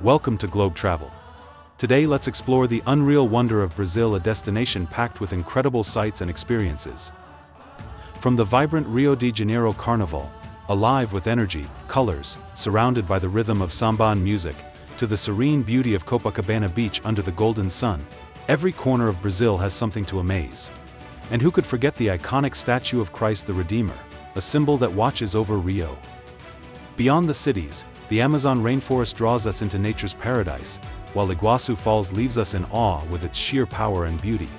Welcome to Globe Travel. Today let's explore the unreal wonder of Brazil, a destination packed with incredible sights and experiences. From the vibrant Rio de Janeiro Carnival, alive with energy, colors, surrounded by the rhythm of samba and music, to the serene beauty of Copacabana beach under the golden sun, every corner of Brazil has something to amaze. And who could forget the iconic statue of Christ the Redeemer, a symbol that watches over Rio? Beyond the cities, the Amazon rainforest draws us into nature's paradise, while Iguassu Falls leaves us in awe with its sheer power and beauty.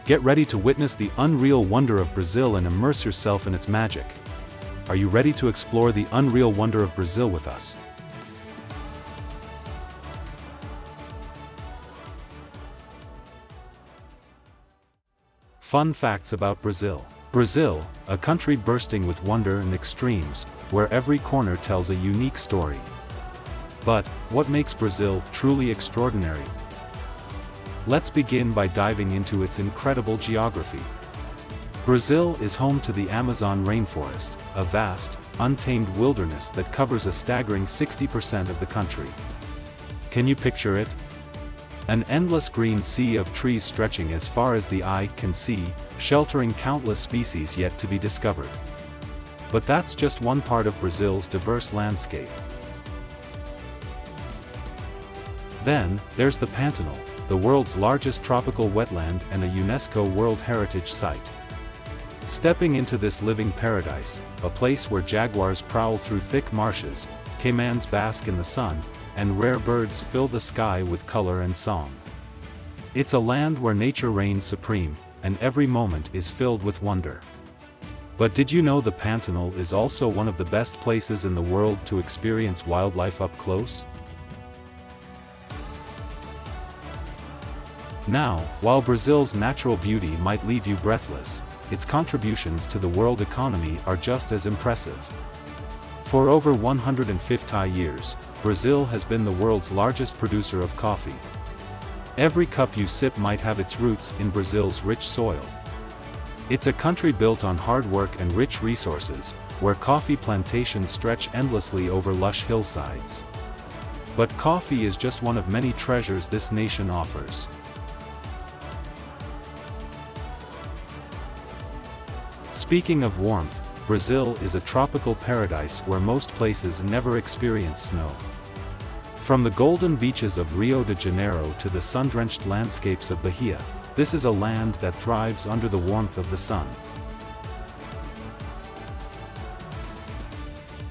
Get ready to witness the unreal wonder of Brazil and immerse yourself in its magic. Are you ready to explore the unreal wonder of Brazil with us? Fun facts about Brazil. Brazil, a country bursting with wonder and extremes, where every corner tells a unique story. But, what makes Brazil truly extraordinary? Let's begin by diving into its incredible geography. Brazil is home to the Amazon rainforest, a vast, untamed wilderness that covers a staggering 60% of the country. Can you picture it? An endless green sea of trees stretching as far as the eye can see, sheltering countless species yet to be discovered. But that's just one part of Brazil's diverse landscape. Then, there's the Pantanal, the world's largest tropical wetland and a UNESCO World Heritage Site. Stepping into this living paradise, a place where jaguars prowl through thick marshes, caimans bask in the sun, and rare birds fill the sky with color and song. It's a land where nature reigns supreme, and every moment is filled with wonder. But did you know the Pantanal is also one of the best places in the world to experience wildlife up close? Now, while Brazil's natural beauty might leave you breathless, its contributions to the world economy are just as impressive. For over 150 years, Brazil has been the world's largest producer of coffee. Every cup you sip might have its roots in Brazil's rich soil. It's a country built on hard work and rich resources, where coffee plantations stretch endlessly over lush hillsides. But coffee is just one of many treasures this nation offers. Speaking of warmth, Brazil is a tropical paradise where most places never experience snow. From the golden beaches of Rio de Janeiro to the sun-drenched landscapes of Bahia, this is a land that thrives under the warmth of the sun.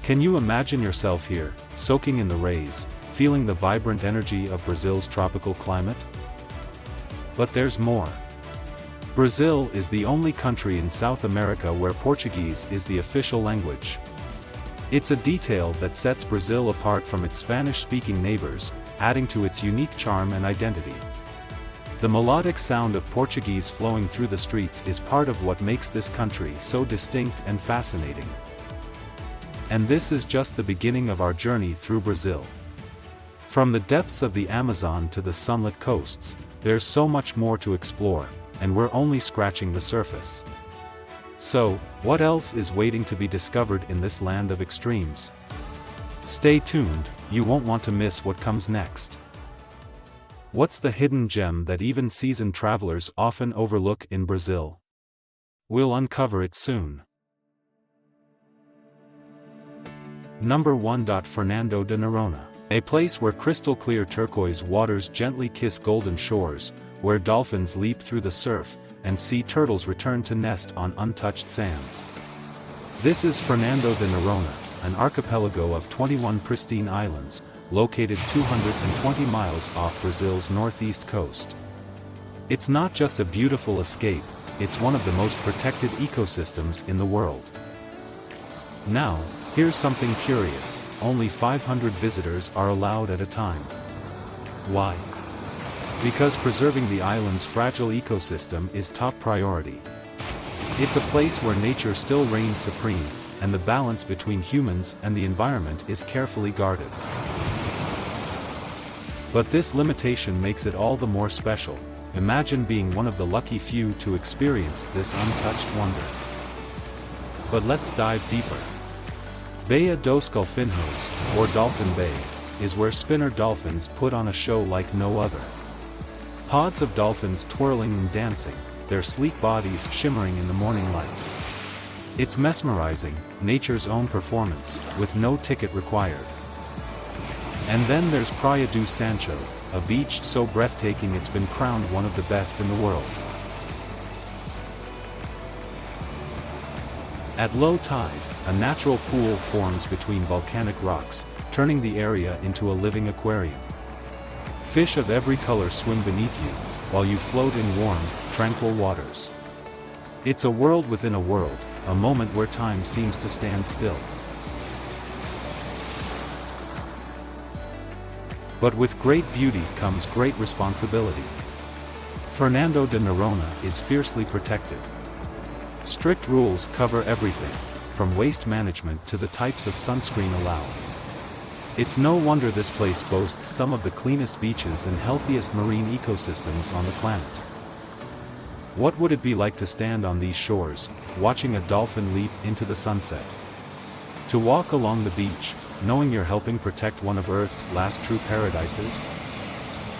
Can you imagine yourself here, soaking in the rays, feeling the vibrant energy of Brazil's tropical climate? But there's more. Brazil is the only country in South America where Portuguese is the official language. It's a detail that sets Brazil apart from its Spanish-speaking neighbors, adding to its unique charm and identity. The melodic sound of Portuguese flowing through the streets is part of what makes this country so distinct and fascinating. And this is just the beginning of our journey through Brazil. From the depths of the Amazon to the sunlit coasts, there's so much more to explore, and we're only scratching the surface. So, what else is waiting to be discovered in this land of extremes? Stay tuned, you won't want to miss what comes next. What's the hidden gem that even seasoned travelers often overlook in Brazil? We'll uncover it soon. Number 1. Fernando de Noronha. A place where crystal-clear turquoise waters gently kiss golden shores, where dolphins leap through the surf, and sea turtles return to nest on untouched sands. This is Fernando de Noronha, an archipelago of 21 pristine islands, located 220 miles off Brazil's northeast coast. It's not just a beautiful escape, it's one of the most protected ecosystems in the world. Now, here's something curious, only 500 visitors are allowed at a time. Why? Because preserving the island's fragile ecosystem is top priority. It's a place where nature still reigns supreme, and the balance between humans and the environment is carefully guarded. But this limitation makes it all the more special. Imagine being one of the lucky few to experience this untouched wonder. But let's dive deeper. Baía dos Golfinhos, or Dolphin Bay, is where spinner dolphins put on a show like no other. Pods of dolphins twirling and dancing, their sleek bodies shimmering in the morning light. It's mesmerizing, nature's own performance, with no ticket required. And then there's Praia do Sancho, a beach so breathtaking it's been crowned one of the best in the world. At low tide, a natural pool forms between volcanic rocks, turning the area into a living aquarium. Fish of every color swim beneath you, while you float in warm, tranquil waters. It's a world within a world, a moment where time seems to stand still. But with great beauty comes great responsibility. Fernando de Noronha is fiercely protected. Strict rules cover everything, from waste management to the types of sunscreen allowed. It's no wonder this place boasts some of the cleanest beaches and healthiest marine ecosystems on the planet. What would it be like to stand on these shores, watching a dolphin leap into the sunset? To walk along the beach, knowing you're helping protect one of Earth's last true paradises?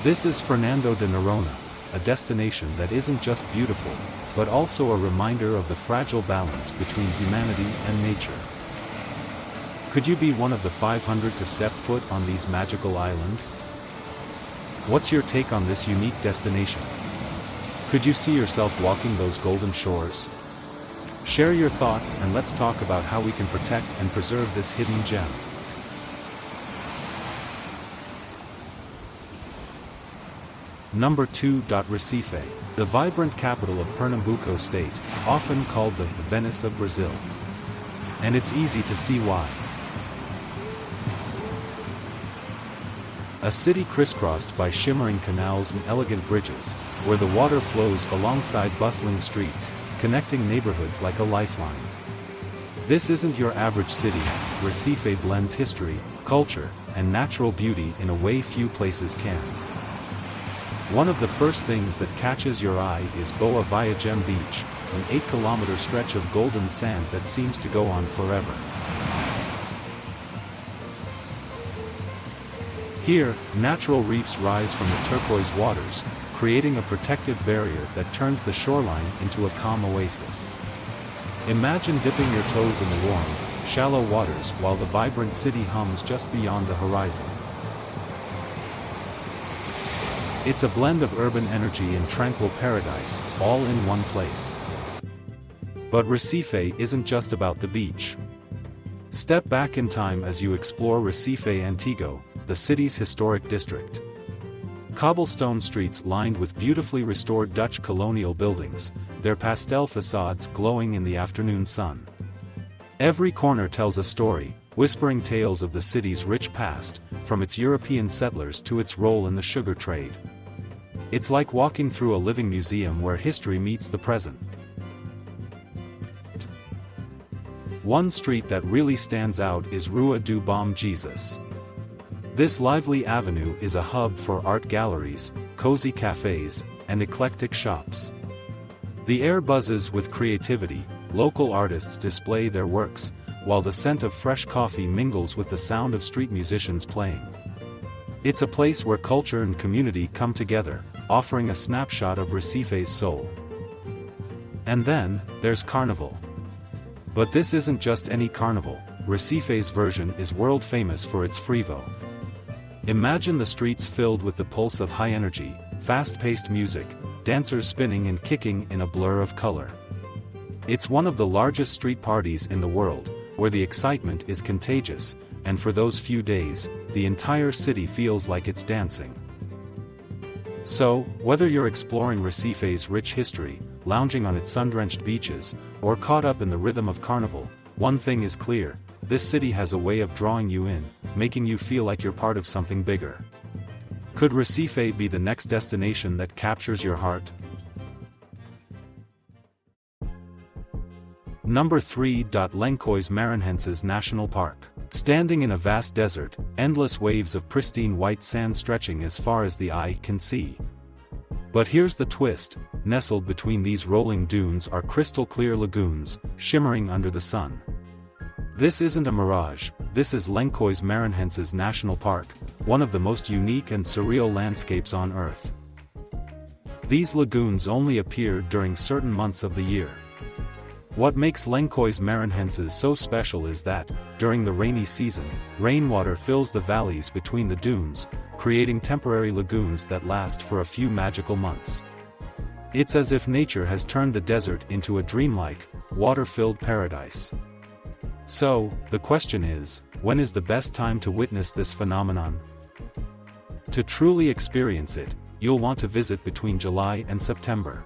This is Fernando de Noronha, a destination that isn't just beautiful, but also a reminder of the fragile balance between humanity and nature. Could you be one of the 500 to step foot on these magical islands? What's your take on this unique destination? Could you see yourself walking those golden shores? Share your thoughts and let's talk about how we can protect and preserve this hidden gem. Number 2. Recife, the vibrant capital of Pernambuco state, often called the Venice of Brazil. And it's easy to see why. A city crisscrossed by shimmering canals and elegant bridges, where the water flows alongside bustling streets, connecting neighborhoods like a lifeline. This isn't your average city. Recife blends history, culture, and natural beauty in a way few places can. One of the first things that catches your eye is Boa Viagem Beach, an 8-kilometer stretch of golden sand that seems to go on forever. Here, natural reefs rise from the turquoise waters, creating a protective barrier that turns the shoreline into a calm oasis. Imagine dipping your toes in the warm, shallow waters while the vibrant city hums just beyond the horizon. It's a blend of urban energy and tranquil paradise, all in one place. But Recife isn't just about the beach. Step back in time as you explore Recife Antigo, the city's historic district. Cobblestone streets lined with beautifully restored Dutch colonial buildings, their pastel facades glowing in the afternoon sun. Every corner tells a story, whispering tales of the city's rich past, from its European settlers to its role in the sugar trade. It's like walking through a living museum where history meets the present. One street that really stands out is Rua do Bom Jesus. This lively avenue is a hub for art galleries, cozy cafes, and eclectic shops. The air buzzes with creativity, local artists display their works, while the scent of fresh coffee mingles with the sound of street musicians playing. It's a place where culture and community come together, offering a snapshot of Recife's soul. And then, there's Carnival. But this isn't just any carnival. Recife's version is world famous for its frevo. Imagine the streets filled with the pulse of high energy, fast-paced music, dancers spinning and kicking in a blur of color. It's one of the largest street parties in the world, where the excitement is contagious, and for those few days, the entire city feels like it's dancing. So, whether you're exploring Recife's rich history, lounging on its sun-drenched beaches, or caught up in the rhythm of Carnival, one thing is clear: this city has a way of drawing you in, making you feel like you're part of something bigger. Could Recife be the next destination that captures your heart? Number 3. Lençois Maranhenses National Park. Standing in a vast desert, endless waves of pristine white sand stretching as far as the eye can see. But here's the twist: nestled between these rolling dunes are crystal-clear lagoons, shimmering under the sun. This isn't a mirage, this is Lençois Maranhenses National Park, one of the most unique and surreal landscapes on Earth. These lagoons only appear during certain months of the year. What makes Lençois Maranhenses so special is that, during the rainy season, rainwater fills the valleys between the dunes, creating temporary lagoons that last for a few magical months. It's as if nature has turned the desert into a dreamlike, water-filled paradise. So, the question is, when is the best time to witness this phenomenon? To truly experience it, you'll want to visit between July and September.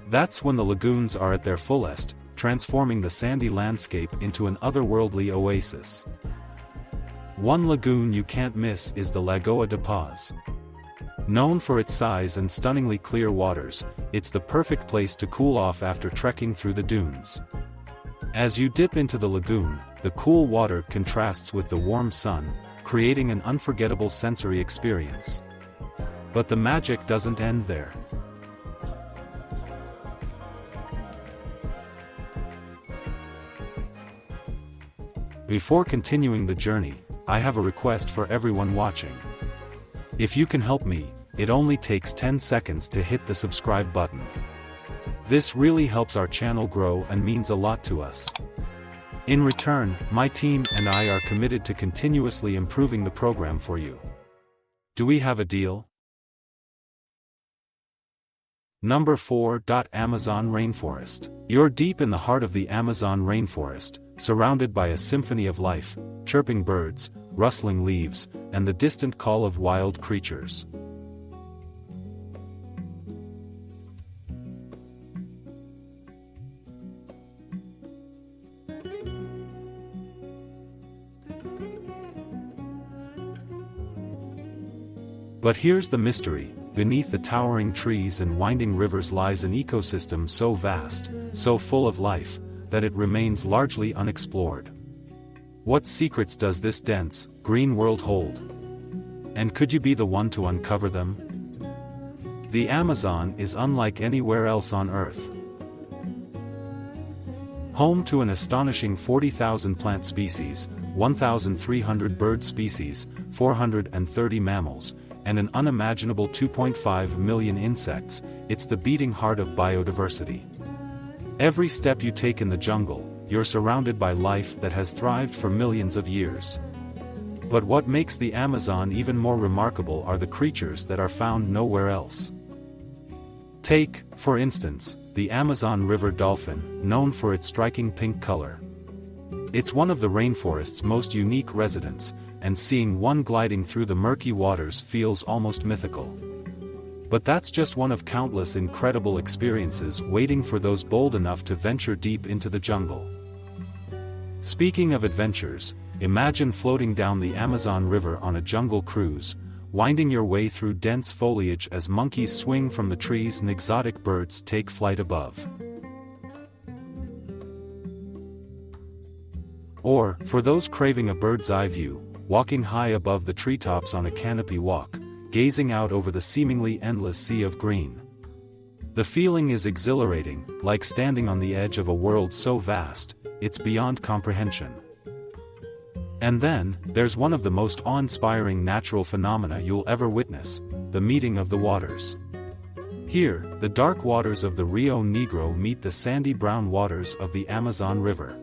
That's when the lagoons are at their fullest, transforming the sandy landscape into an otherworldly oasis. One lagoon you can't miss is the Lagoa de Paz. Known for its size and stunningly clear waters, it's the perfect place to cool off after trekking through the dunes. As you dip into the lagoon, the cool water contrasts with the warm sun, creating an unforgettable sensory experience. But the magic doesn't end there. Before continuing the journey, I have a request for everyone watching. If you can help me, it only takes 10 seconds to hit the subscribe button. This really helps our channel grow and means a lot to us. In return, my team and I are committed to continuously improving the program for you. Do we have a deal? Number 4. Amazon Rainforest. You're deep in the heart of the Amazon rainforest, surrounded by a symphony of life, chirping birds, rustling leaves, and the distant call of wild creatures. But here's the mystery. Beneath the towering trees and winding rivers lies an ecosystem so vast, so full of life, that it remains largely unexplored. What secrets does this dense, green world hold? And could you be the one to uncover them? The Amazon is unlike anywhere else on Earth. Home to an astonishing 40,000 plant species, 1,300 bird species, 430 mammals, and an unimaginable 2.5 million insects, it's the beating heart of biodiversity. Every step you take in the jungle, you're surrounded by life that has thrived for millions of years. But what makes the Amazon even more remarkable are the creatures that are found nowhere else. Take, for instance, the Amazon River dolphin, known for its striking pink color. It's one of the rainforest's most unique residents, and seeing one gliding through the murky waters feels almost mythical. But that's just one of countless incredible experiences waiting for those bold enough to venture deep into the jungle. Speaking of adventures, imagine floating down the Amazon River on a jungle cruise, winding your way through dense foliage as monkeys swing from the trees and exotic birds take flight above. Or, for those craving a bird's-eye view, walking high above the treetops on a canopy walk, gazing out over the seemingly endless sea of green. The feeling is exhilarating, like standing on the edge of a world so vast, it's beyond comprehension. And then, there's one of the most awe-inspiring natural phenomena you'll ever witness, the meeting of the waters. Here, the dark waters of the Rio Negro meet the sandy brown waters of the Amazon River.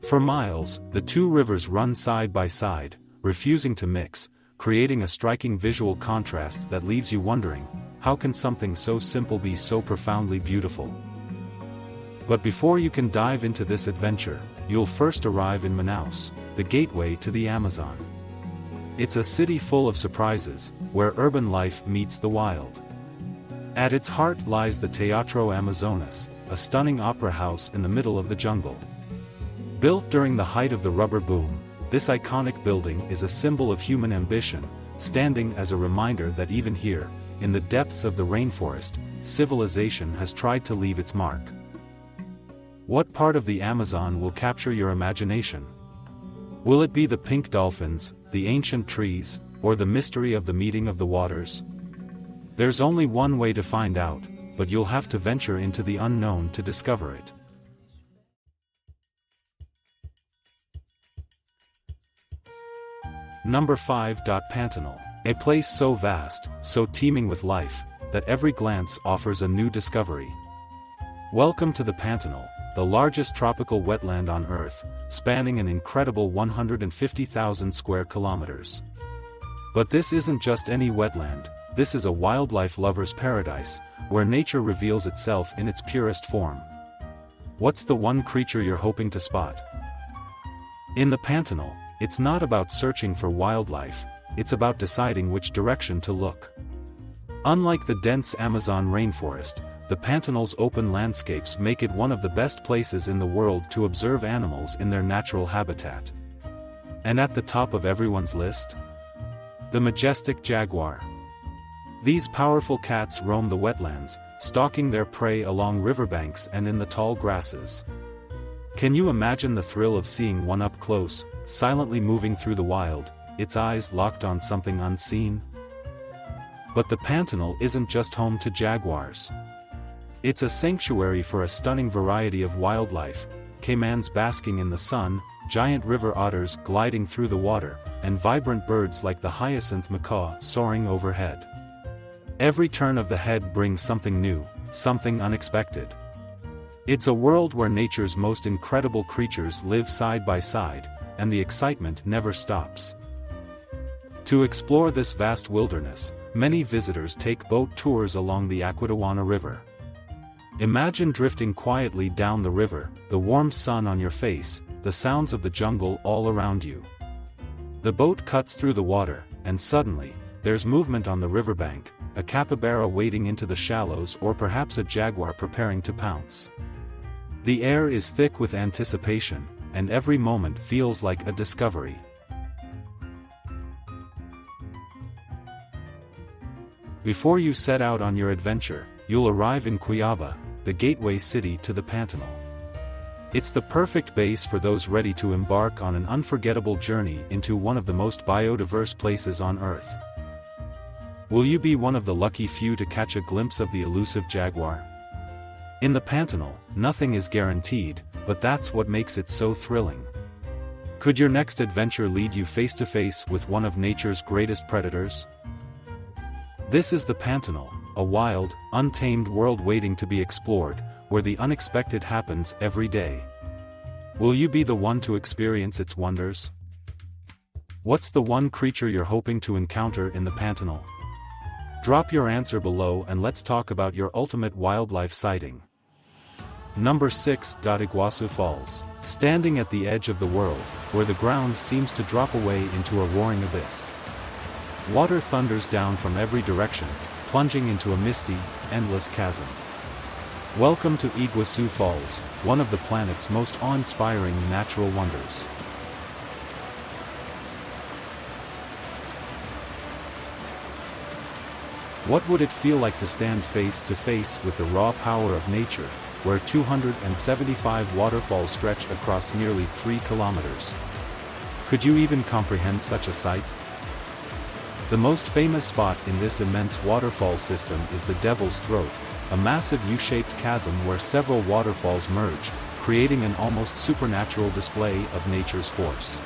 For miles, the two rivers run side by side, refusing to mix, creating a striking visual contrast that leaves you wondering, how can something so simple be so profoundly beautiful? But before you can dive into this adventure, you'll first arrive in Manaus, the gateway to the Amazon. It's a city full of surprises, where urban life meets the wild. At its heart lies the Teatro Amazonas, a stunning opera house in the middle of the jungle. Built during the height of the rubber boom, this iconic building is a symbol of human ambition, standing as a reminder that even here, in the depths of the rainforest, civilization has tried to leave its mark. What part of the Amazon will capture your imagination? Will it be the pink dolphins, the ancient trees, or the mystery of the meeting of the waters? There's only one way to find out, but you'll have to venture into the unknown to discover it. Number 5. Pantanal. A place so vast, so teeming with life, that every glance offers a new discovery. Welcome to the Pantanal, the largest tropical wetland on Earth, spanning an incredible 150,000 square kilometers. But this isn't just any wetland, this is a wildlife lover's paradise, where nature reveals itself in its purest form. What's the one creature you're hoping to spot? In the Pantanal, it's not about searching for wildlife, it's about deciding which direction to look. Unlike the dense Amazon rainforest, the Pantanal's open landscapes make it one of the best places in the world to observe animals in their natural habitat. And at the top of everyone's list? The majestic jaguar. These powerful cats roam the wetlands, stalking their prey along riverbanks and in the tall grasses. Can you imagine the thrill of seeing one up close, silently moving through the wild, its eyes locked on something unseen? But the Pantanal isn't just home to jaguars. It's a sanctuary for a stunning variety of wildlife, caimans basking in the sun, giant river otters gliding through the water, and vibrant birds like the hyacinth macaw soaring overhead. Every turn of the head brings something new, something unexpected. It's a world where nature's most incredible creatures live side by side, and the excitement never stops. To explore this vast wilderness, many visitors take boat tours along the Aquidauana River. Imagine drifting quietly down the river, the warm sun on your face, the sounds of the jungle all around you. The boat cuts through the water, and suddenly, there's movement on the riverbank, a capybara wading into the shallows or perhaps a jaguar preparing to pounce. The air is thick with anticipation, and every moment feels like a discovery. Before you set out on your adventure, you'll arrive in Cuiabá, the gateway city to the Pantanal. It's the perfect base for those ready to embark on an unforgettable journey into one of the most biodiverse places on Earth. Will you be one of the lucky few to catch a glimpse of the elusive jaguar? In the Pantanal, nothing is guaranteed, but that's what makes it so thrilling. Could your next adventure lead you face to face with one of nature's greatest predators? This is the Pantanal, a wild, untamed world waiting to be explored, where the unexpected happens every day. Will you be the one to experience its wonders? What's the one creature you're hoping to encounter in the Pantanal? Drop your answer below and let's talk about your ultimate wildlife sighting. Number 6. Iguassu Falls. Standing at the edge of the world, where the ground seems to drop away into a roaring abyss. Water thunders down from every direction, plunging into a misty, endless chasm. Welcome to Iguassu Falls, one of the planet's most awe-inspiring natural wonders. What would it feel like to stand face to face with the raw power of nature, where 275 waterfalls stretch across nearly 3 kilometers? Could you even comprehend such a sight? The most famous spot in this immense waterfall system is the Devil's Throat, a massive U-shaped chasm where several waterfalls merge, creating an almost supernatural display of nature's force.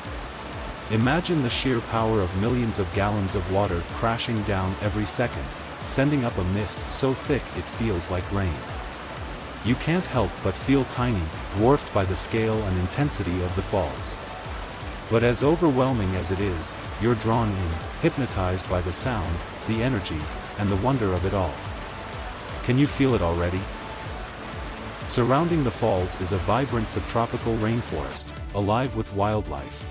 Imagine the sheer power of millions of gallons of water crashing down every second, sending up a mist so thick it feels like rain. You can't help but feel tiny, dwarfed by the scale and intensity of the falls. But as overwhelming as it is, you're drawn in, hypnotized by the sound, the energy, and the wonder of it all. Can you feel it already? Surrounding the falls is a vibrant subtropical rainforest, alive with wildlife.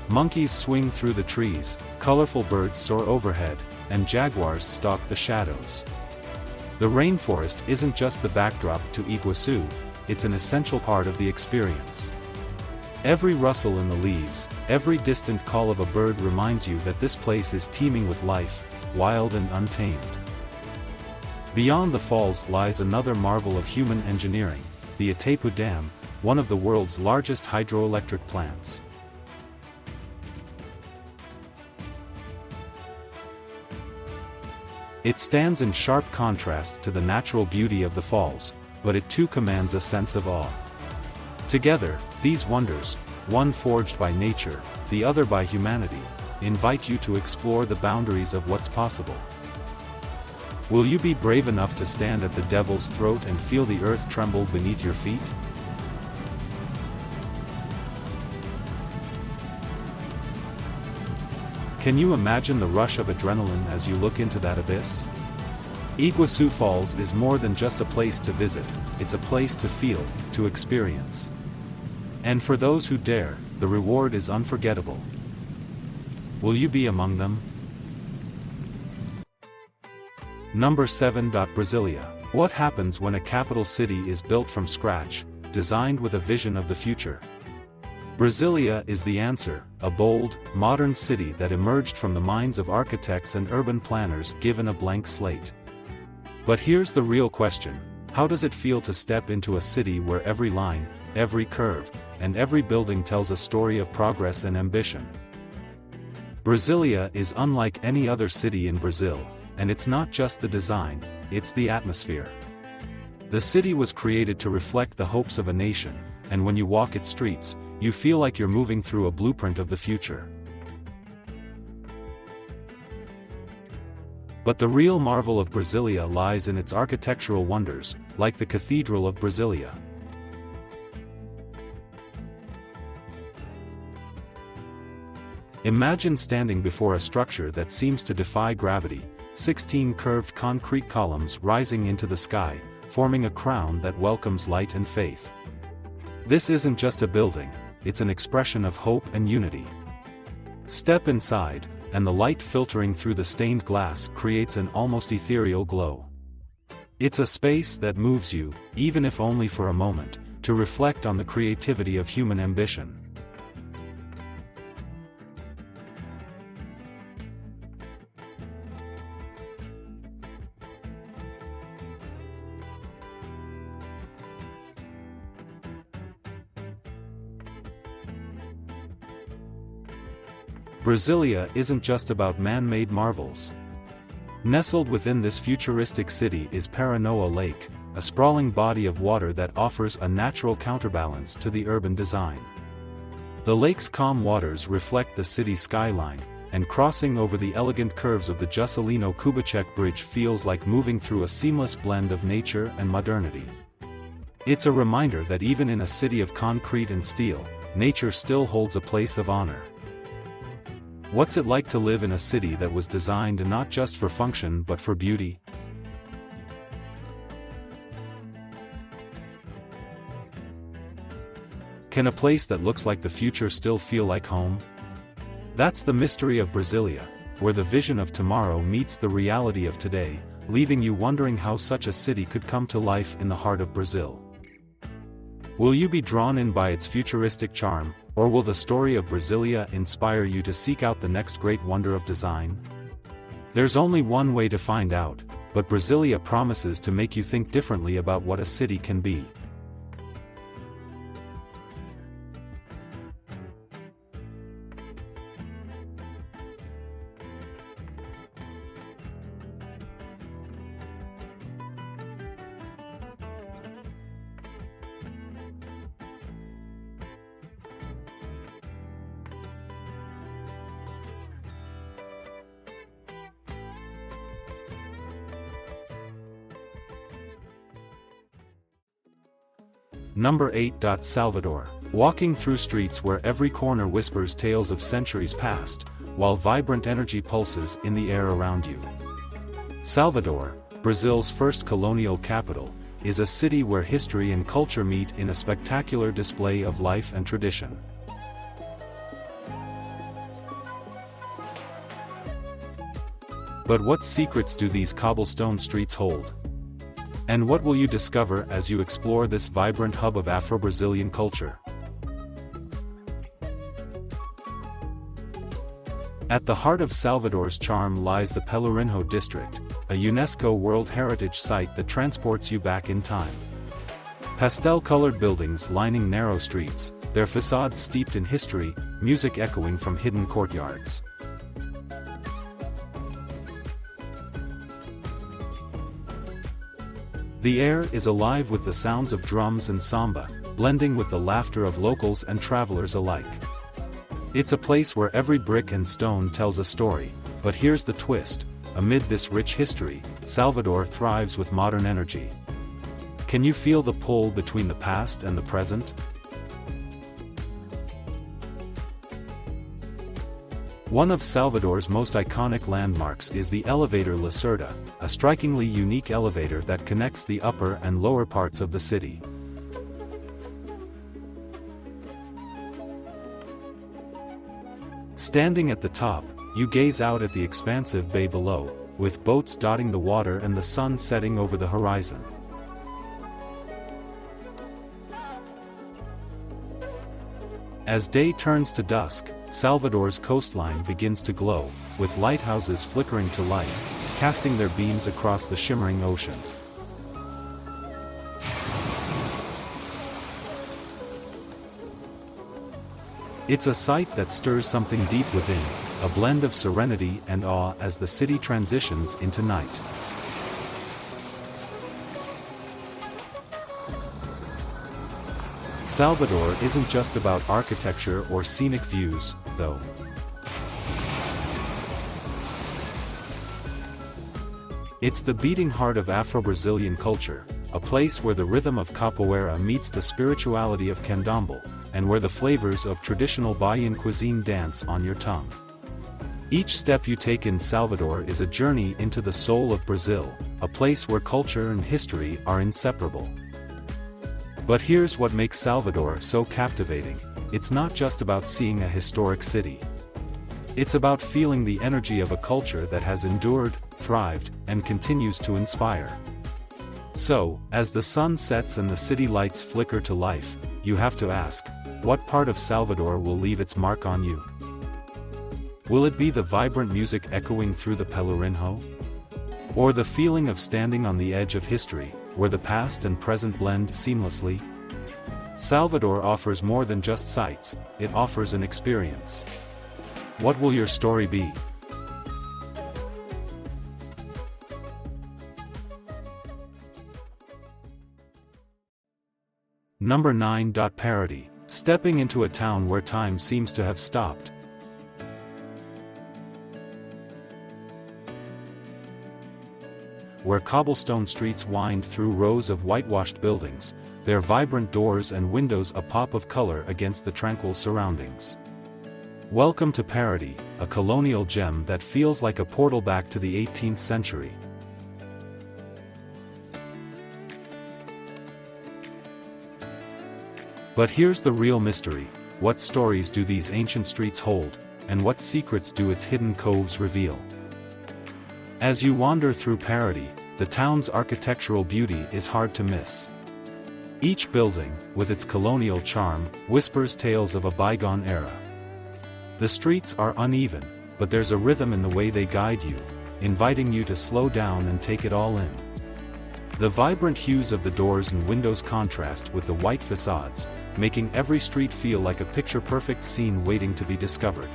Monkeys swing through the trees, colorful birds soar overhead, and jaguars stalk the shadows. The rainforest isn't just the backdrop to Iguassu, it's an essential part of the experience. Every rustle in the leaves, every distant call of a bird reminds you that this place is teeming with life, wild and untamed. Beyond the falls lies another marvel of human engineering, the Itaipu Dam, one of the world's largest hydroelectric plants. It stands in sharp contrast to the natural beauty of the falls, but it too commands a sense of awe. Together, these wonders, one forged by nature, the other by humanity, invite you to explore the boundaries of what's possible. Will you be brave enough to stand at the devil's throat and feel the earth tremble beneath your feet? Can you imagine the rush of adrenaline as you look into that abyss? Iguassu Falls is more than just a place to visit, it's a place to feel, to experience. And for those who dare, the reward is unforgettable. Will you be among them? Number 7. Brasilia. What happens when a capital city is built from scratch, designed with a vision of the future? Brasilia is the answer, a bold, modern city that emerged from the minds of architects and urban planners given a blank slate. But here's the real question: how does it feel to step into a city where every line, every curve, and every building tells a story of progress and ambition? Brasilia is unlike any other city in Brazil, and it's not just the design, it's the atmosphere. The city was created to reflect the hopes of a nation, and when you walk its streets, you feel like you're moving through a blueprint of the future. But the real marvel of Brasilia lies in its architectural wonders, like the Cathedral of Brasilia. Imagine standing before a structure that seems to defy gravity, 16 curved concrete columns rising into the sky, forming a crown that welcomes light and faith. This isn't just a building, it's an expression of hope and unity. Step inside, and the light filtering through the stained glass creates an almost ethereal glow. It's a space that moves you, even if only for a moment, to reflect on the creativity of human ambition. Brasilia isn't just about man-made marvels. Nestled within this futuristic city is Paranoa Lake, a sprawling body of water that offers a natural counterbalance to the urban design. The lake's calm waters reflect the city's skyline, and crossing over the elegant curves of the Juscelino Kubitschek Bridge feels like moving through a seamless blend of nature and modernity. It's a reminder that even in a city of concrete and steel, nature still holds a place of honor. What's it like to live in a city that was designed not just for function but for beauty? Can a place that looks like the future still feel like home? That's the mystery of Brasilia, where the vision of tomorrow meets the reality of today, leaving you wondering how such a city could come to life in the heart of Brazil. Will you be drawn in by its futuristic charm, or will the story of Brasilia inspire you to seek out the next great wonder of design? There's only one way to find out, but Brasilia promises to make you think differently about what a city can be. Number 8. Salvador. Walking through streets where every corner whispers tales of centuries past, while vibrant energy pulses in the air around you. Salvador, Brazil's first colonial capital, is a city where history and culture meet in a spectacular display of life and tradition. But what secrets do these cobblestone streets hold? And what will you discover as you explore this vibrant hub of Afro-Brazilian culture? At the heart of Salvador's charm lies the Pelourinho district, a UNESCO World Heritage Site that transports you back in time. Pastel-colored buildings lining narrow streets, their facades steeped in history, music echoing from hidden courtyards. The air is alive with the sounds of drums and samba, blending with the laughter of locals and travelers alike. It's a place where every brick and stone tells a story, but here's the twist: amid this rich history, Salvador thrives with modern energy. Can you feel the pull between the past and the present? One of Salvador's most iconic landmarks is the elevator Lacerda, a strikingly unique elevator that connects the upper and lower parts of the city. Standing at the top, you gaze out at the expansive bay below, with boats dotting the water and the sun setting over the horizon. As day turns to dusk, Salvador's coastline begins to glow, with lighthouses flickering to life, casting their beams across the shimmering ocean. It's a sight that stirs something deep within, a blend of serenity and awe as the city transitions into night. Salvador isn't just about architecture or scenic views, though. It's the beating heart of Afro-Brazilian culture, a place where the rhythm of capoeira meets the spirituality of candomblé, and where the flavors of traditional Bahian cuisine dance on your tongue. Each step you take in Salvador is a journey into the soul of Brazil, a place where culture and history are inseparable. But here's what makes Salvador so captivating: it's not just about seeing a historic city. It's about feeling the energy of a culture that has endured, thrived, and continues to inspire. So, as the sun sets and the city lights flicker to life, you have to ask, what part of Salvador will leave its mark on you? Will it be the vibrant music echoing through the Pelourinho? Or the feeling of standing on the edge of history, where the past and present blend seamlessly? Salvador offers more than just sights, it offers an experience. What will your story be? Number 9. Paraty. Stepping into a town where time seems to have stopped. Where cobblestone streets wind through rows of whitewashed buildings, their vibrant doors and windows a pop of color against the tranquil surroundings. Welcome to Paraty, a colonial gem that feels like a portal back to the 18th century. But here's the real mystery: what stories do these ancient streets hold, and what secrets do its hidden coves reveal? As you wander through Paraty, the town's architectural beauty is hard to miss. Each building, with its colonial charm, whispers tales of a bygone era. The streets are uneven, but there's a rhythm in the way they guide you, inviting you to slow down and take it all in. The vibrant hues of the doors and windows contrast with the white facades, making every street feel like a picture-perfect scene waiting to be discovered.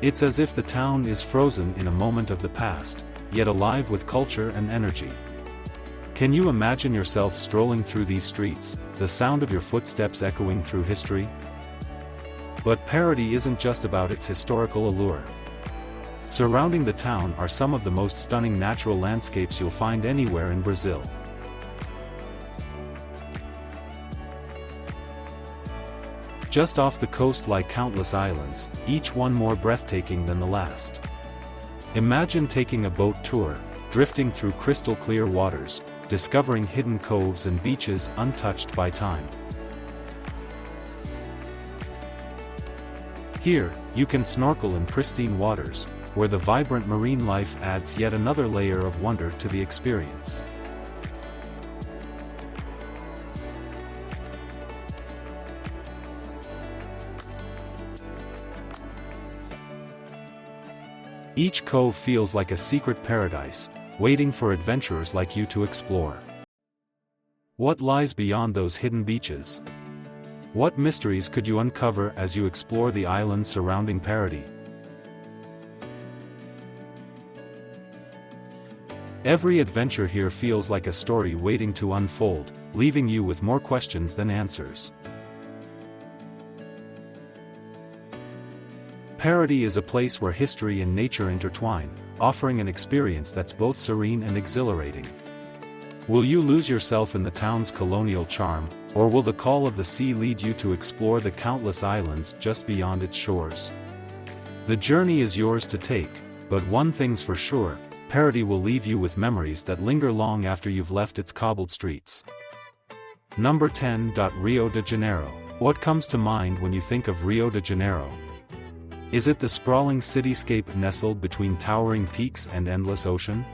It's as if the town is frozen in a moment of the past, yet alive with culture and energy. Can you imagine yourself strolling through these streets, the sound of your footsteps echoing through history? But Paraty isn't just about its historical allure. Surrounding the town are some of the most stunning natural landscapes you'll find anywhere in Brazil. Just off the coast lie countless islands, each one more breathtaking than the last. Imagine taking a boat tour, drifting through crystal-clear waters, discovering hidden coves and beaches untouched by time. Here, you can snorkel in pristine waters, where the vibrant marine life adds yet another layer of wonder to the experience. Each cove feels like a secret paradise, waiting for adventurers like you to explore. What lies beyond those hidden beaches? What mysteries could you uncover as you explore the islands surrounding Paraty? Every adventure here feels like a story waiting to unfold, leaving you with more questions than answers. Paraty is a place where history and nature intertwine, offering an experience that's both serene and exhilarating. Will you lose yourself in the town's colonial charm, or will the call of the sea lead you to explore the countless islands just beyond its shores? The journey is yours to take, but one thing's for sure, Paraty will leave you with memories that linger long after you've left its cobbled streets. Number 10. Rio de Janeiro. What comes to mind when you think of Rio de Janeiro? Is it the sprawling cityscape nestled between towering peaks and endless ocean?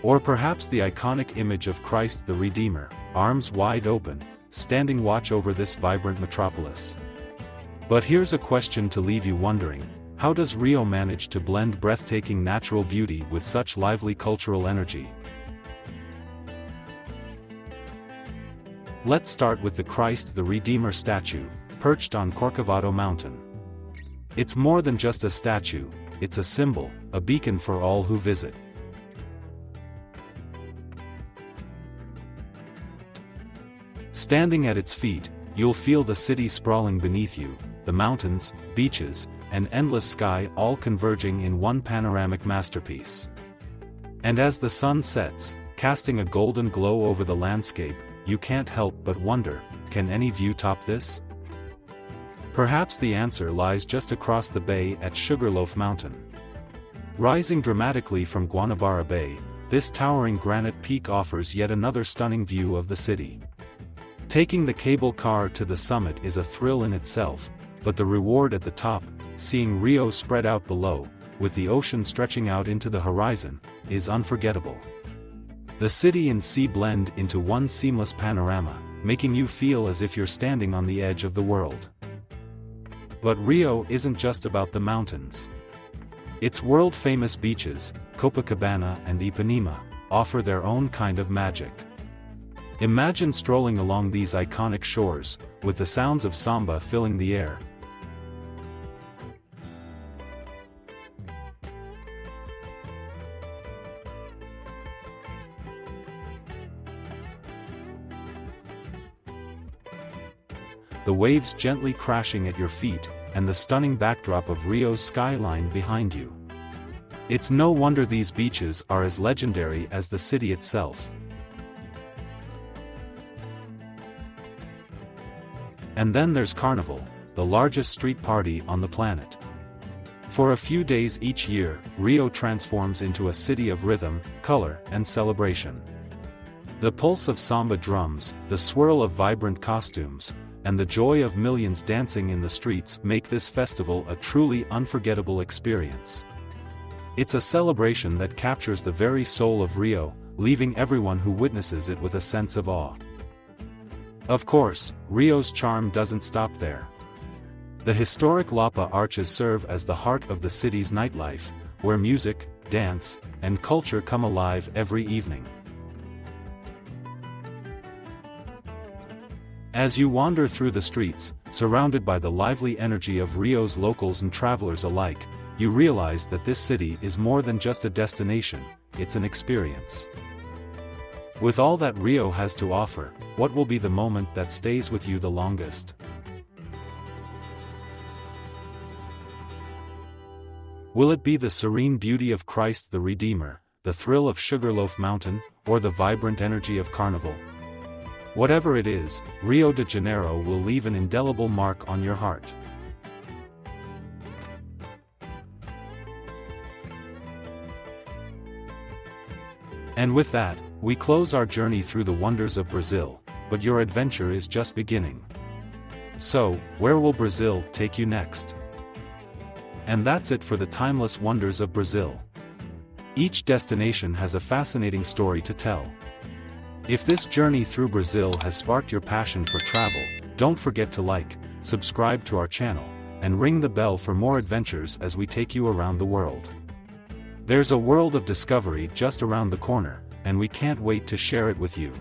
Or perhaps the iconic image of Christ the Redeemer, arms wide open, standing watch over this vibrant metropolis? But here's a question to leave you wondering: how does Rio manage to blend breathtaking natural beauty with such lively cultural energy? Let's start with the Christ the Redeemer statue, perched on Corcovado Mountain. It's more than just a statue, it's a symbol, a beacon for all who visit. Standing at its feet, you'll feel the city sprawling beneath you, the mountains, beaches, and endless sky all converging in one panoramic masterpiece. And as the sun sets, casting a golden glow over the landscape, you can't help but wonder, can any view top this? Perhaps the answer lies just across the bay at Sugarloaf Mountain. Rising dramatically from Guanabara Bay, this towering granite peak offers yet another stunning view of the city. Taking the cable car to the summit is a thrill in itself, but the reward at the top, seeing Rio spread out below, with the ocean stretching out into the horizon, is unforgettable. The city and sea blend into one seamless panorama, making you feel as if you're standing on the edge of the world. But Rio isn't just about the mountains. Its world-famous beaches, Copacabana and Ipanema, offer their own kind of magic. Imagine strolling along these iconic shores, with the sounds of samba filling the air. The waves gently crashing at your feet, and the stunning backdrop of Rio's skyline behind you. It's no wonder these beaches are as legendary as the city itself. And then there's Carnival, the largest street party on the planet. For a few days each year, Rio transforms into a city of rhythm, color, and celebration. The pulse of samba drums, the swirl of vibrant costumes, and the joy of millions dancing in the streets make this festival a truly unforgettable experience. It's a celebration that captures the very soul of Rio, leaving everyone who witnesses it with a sense of awe. Of course, Rio's charm doesn't stop there. The historic Lapa arches serve as the heart of the city's nightlife, where music, dance, and culture come alive every evening. As you wander through the streets, surrounded by the lively energy of Rio's locals and travelers alike, you realize that this city is more than just a destination, it's an experience. With all that Rio has to offer, what will be the moment that stays with you the longest? Will it be the serene beauty of Christ the Redeemer, the thrill of Sugarloaf Mountain, or the vibrant energy of Carnival? Whatever it is, Rio de Janeiro will leave an indelible mark on your heart. And with that, we close our journey through the wonders of Brazil, but your adventure is just beginning. So, where will Brazil take you next? And that's it for the timeless wonders of Brazil. Each destination has a fascinating story to tell. If this journey through Brazil has sparked your passion for travel, don't forget to like, subscribe to our channel, and ring the bell for more adventures as we take you around the world. There's a world of discovery just around the corner, and we can't wait to share it with you.